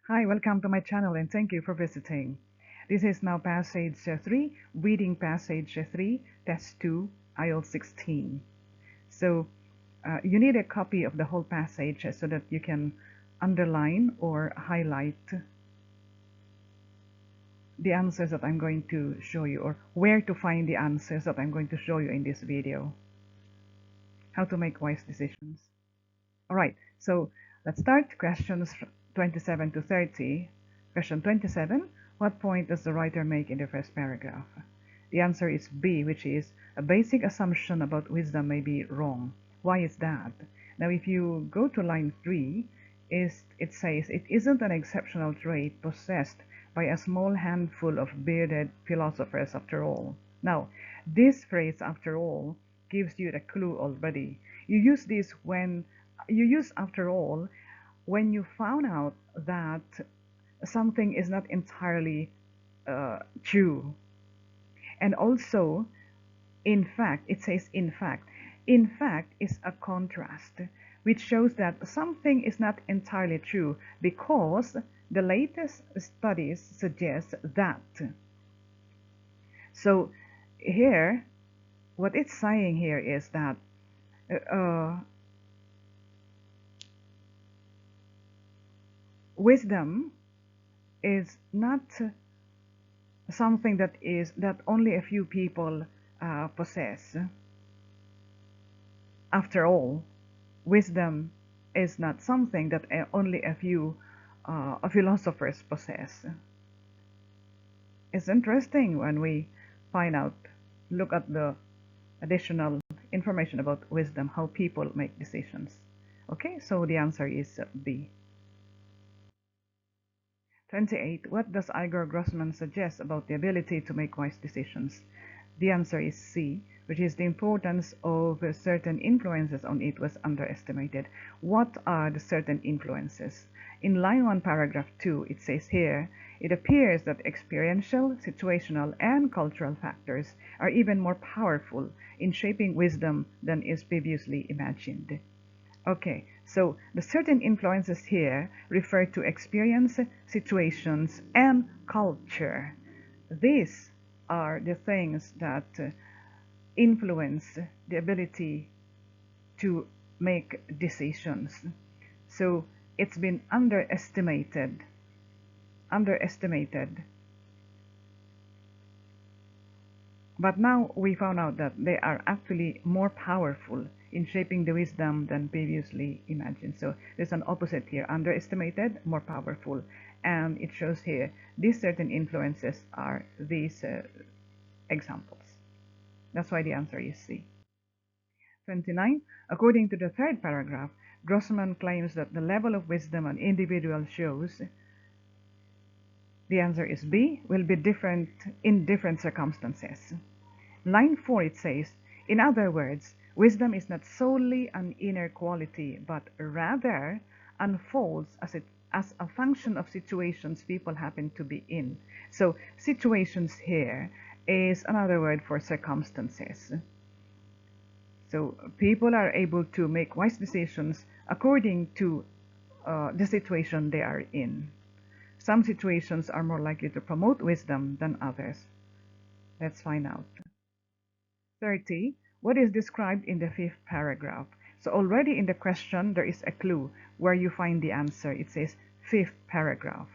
Hi, welcome to my channel and thank you for visiting. This is now passage 3, reading passage 3, test 2, IELTS 16. So you need a copy of the whole passage so that you can underline or highlight the answers that I'm going to show you, or where to find the answers that I'm going to show you in this video. How to make wise decisions. Alright, so let's start questions 27 to 30. Question 27, what point does the writer make in the first paragraph? The answer is B, which is a basic assumption about wisdom may be wrong. Why is that? Now if you go to line 3, it says it isn't an exceptional trait possessed by a small handful of bearded philosophers after all. Now, this phrase after all gives you the clue already. You use after all when you found out that something is not entirely true. And also, in fact, it says in fact. In fact is a contrast, which shows that something is not entirely true because the latest studies suggest that. So here, what it's saying here is that wisdom is not something that only a few people possess. After all, wisdom is not something that only a few philosophers possess. It's interesting when we look at the additional information about wisdom, how people make decisions. Okay, so the answer is B. 28. What does Igor Grossman suggest about the ability to make wise decisions? The answer is C, which is the importance of certain influences on it was underestimated. What are the certain influences? In line 1, paragraph 2, it says here, it appears that experiential, situational, and cultural factors are even more powerful in shaping wisdom than is previously imagined. Okay, so the certain influences here refer to experience, situations, and culture. These are the things that influence the ability to make decisions. So it's been underestimated. But now we found out that they are actually more powerful in shaping the wisdom than previously imagined. So there's an opposite here, underestimated, more powerful. And it shows here these certain influences are these examples. That's why the answer is C. 29. According to the third paragraph, Grossman claims that the level of wisdom an individual shows, the answer is B, will be different in different circumstances. Line 4, it says, in other words, wisdom is not solely an inner quality, but rather unfolds as a function of situations people happen to be in. So situations here is another word for circumstances. So people are able to make wise decisions according to the situation they are in. Some situations are more likely to promote wisdom than others. Let's find out. 30. What is described in the 5th paragraph? So already in the question there is a clue where you find the answer. It says 5th paragraph.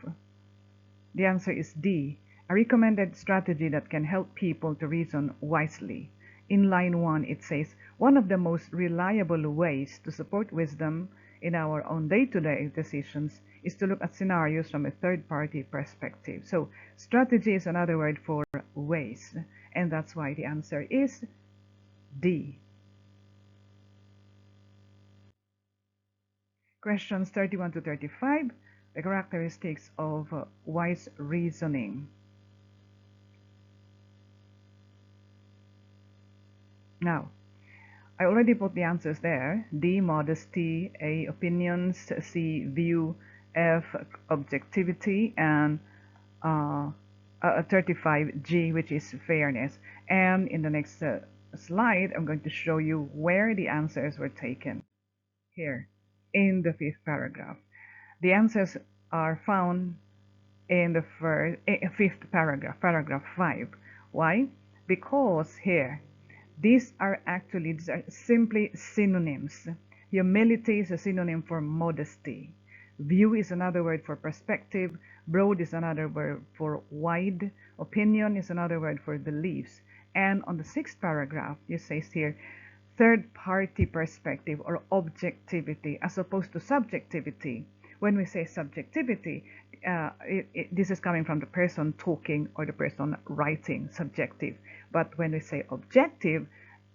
The answer is D, a recommended strategy that can help people to reason wisely. In line 1 it says, one of the most reliable ways to support wisdom in our own day-to-day decisions is to look at scenarios from a third-party perspective. So strategy is another word for ways, and that's why the answer is D. Questions 31 to 35, the characteristics of wise reasoning. Now, I already put the answers there. D, modesty. A, opinions. C, view. F, objectivity. And 35, G, which is fairness. And in the next slide, I'm going to show you where the answers were taken. Here, in the 5th paragraph. The answers are found in the fifth paragraph, paragraph 5. Why? Because here, these are simply synonyms. Humility is a synonym for modesty. View is another word for perspective. Broad is another word for wide. Opinion is another word for beliefs. And on the sixth paragraph, it says here, third party perspective or objectivity as opposed to subjectivity. When we say subjectivity, this is coming from the person talking or the person writing, subjective. But when we say objective,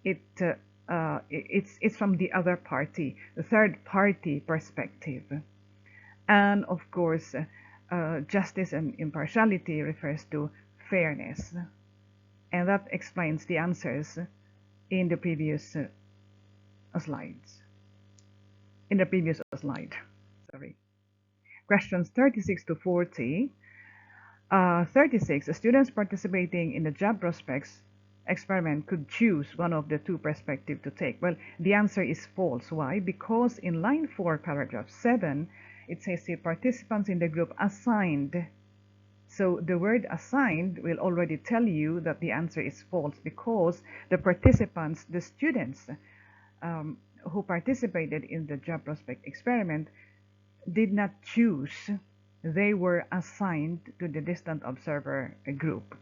it's from the other party, the third party perspective. And of course, justice and impartiality refers to fairness. And that explains the answers in the previous slides. In the previous slide, sorry. Questions 36 to 40. 36. Students participating in the job prospects experiment could choose one of the two perspectives to take. Well, the answer is false. Why? Because in line 4, paragraph 7, it says here participants in the group assigned. So the word assigned will already tell you that the answer is false, because the participants, the students who participated in the job prospect experiment, did not choose. They were assigned to the distant observer group.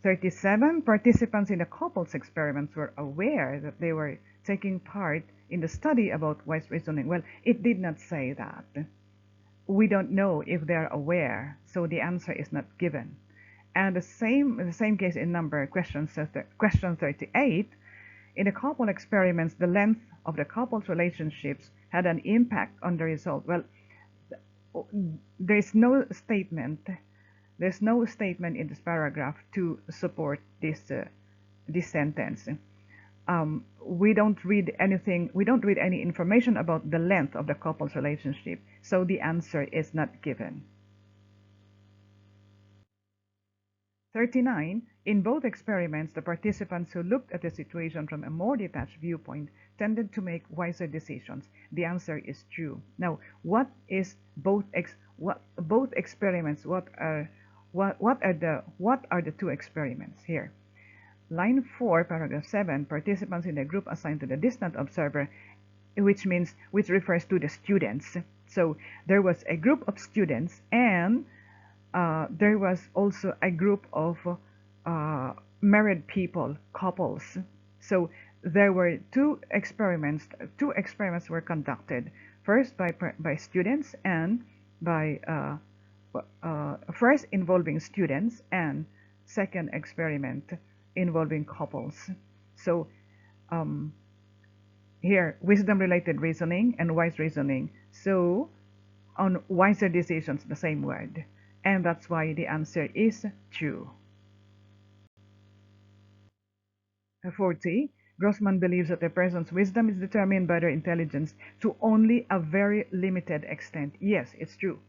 37. Participants in the couples experiments were aware that they were taking part in the study about wise reasoning. Well, it did not say that. We don't know if they're aware, so the answer is not given. And the same case in question 38. In the couple experiments, the length of the couple's relationships had an impact on the result. Well, there's no statement in this paragraph to support this sentence. We don't read any information about the length of the couple's relationship, so the answer is not given. 39. In both experiments, the participants who looked at the situation from a more detached viewpoint tended to make wiser decisions. The answer is true. Now, what is both experiments? What are the two experiments here? Line 4, paragraph 7, participants in the group assigned to the distant observer, which refers to the students. So there was a group of students, and there was also a group of married people, couples. So there were two experiments. Two experiments were conducted. First by students, and by first involving students, and second experiment involving couples. So here, wisdom-related reasoning and wise reasoning. So on wiser decisions, the same word. And that's why the answer is true. 40. Grossman believes that a person's wisdom is determined by their intelligence to only a very limited extent. Yes, it's true.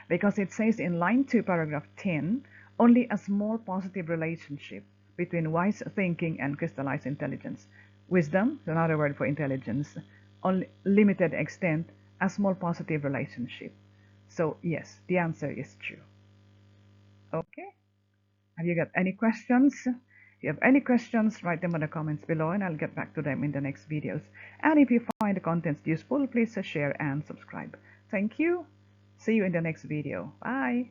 Because it says in line 2, paragraph 10, only a small positive relationship between wise thinking and crystallized intelligence. Wisdom is another word for intelligence. On limited extent, a small positive relationship. So yes, the answer is true. Okay. Have you got any questions? If you have any questions, write them in the comments below and I'll get back to them in the next videos. And if you find the contents useful, please share and subscribe. Thank you. See you in the next video. Bye.